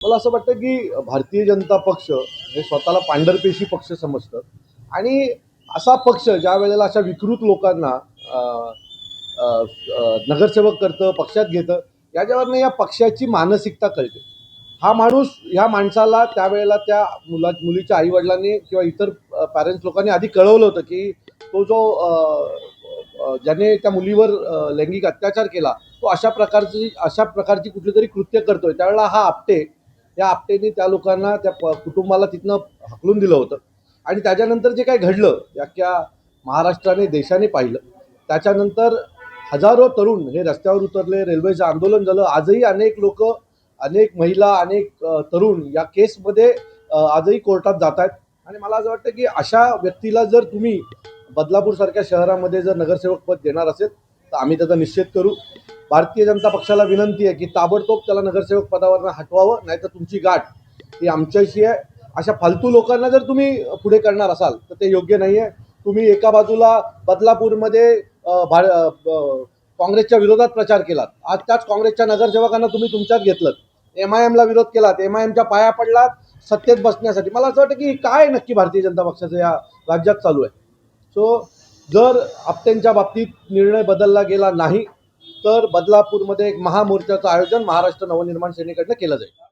मला असं वाटतं की भारतीय जनता पक्ष हे स्वतःला पांढरपेशी पक्ष समजतं आणि असा पक्ष ज्या वेळेला अशा विकृत लोकांना अ, अ, नगरसेवक करतं, पक्षात घेतं, याच्यावरनं या पक्षाची मानसिकता कळते. हा माणूस ह्या माणसाला त्यावेळेला त्या मुलीच्या आई-वडिलांनी किंवा इतर पॅरेंट्स लोकांनी आधी कळवलं होतं की तो जो ज्याने त्या मुलीवर लैंगिक अत्याचार केला, तो अशा प्रकारची कुठलीतरी कृत्य करतोय. त्यावेळेला हा आपटे त्या आपटेने त्या लोकांना त्या कुटुंबाला तिथनं हाकलून दिलं होतं आणि त्याच्यानंतर जे काही घडलं अख्ख्या महाराष्ट्राने देशाने पाहिलं. त्याच्यानंतर हजारो तरुण हे रस्त्यावर उतरले, रेल्वेचं आंदोलन झालं. आजही अनेक लोक, अनेक महिला, अनेक तरुण या केसमध्ये आजही कोर्टात जात आहेत आणि मला असं वाटतं की अशा व्यक्तीला जर तुम्ही बदलापूरसारख्या शहरामध्ये जर नगरसेवक पद देणार असेल तर आम्ही त्याचा निषेध करू. भारतीय जनता पक्षाला विनंती आहे की ताबडतोब त्याला नगरसेवक पदावरनं हटवावं, नाहीतर तुमची गाठ ही आमच्याशी आहे. अशा फालतू लोकांना जर तुम्ही पुढे करणार असाल तर ते योग्य नाही आहे. तुम्ही एका बाजूला बदलापूरमध्ये काँग्रेसच्या विरोधात प्रचार केलात. आज त्याच काँग्रेसच्या नगरसेवकांना तुम्ही तुमच्यात घेतलं. MIMला विरोध केलात, MIMच्या पाया पडलात सत्तेत बसण्यासाठी. मला असं वाटतं की काय नक्की भारतीय जनता पक्षाचं या राज्यात चालू आहे. सो जर आपटेंच्या बाबतीत निर्णय बदलला गेला नाही तर बदलापूरमध्ये एक महामोर्चाचं आयोजन महाराष्ट्र नवनिर्माण सेनेकडनं केलं जाईल.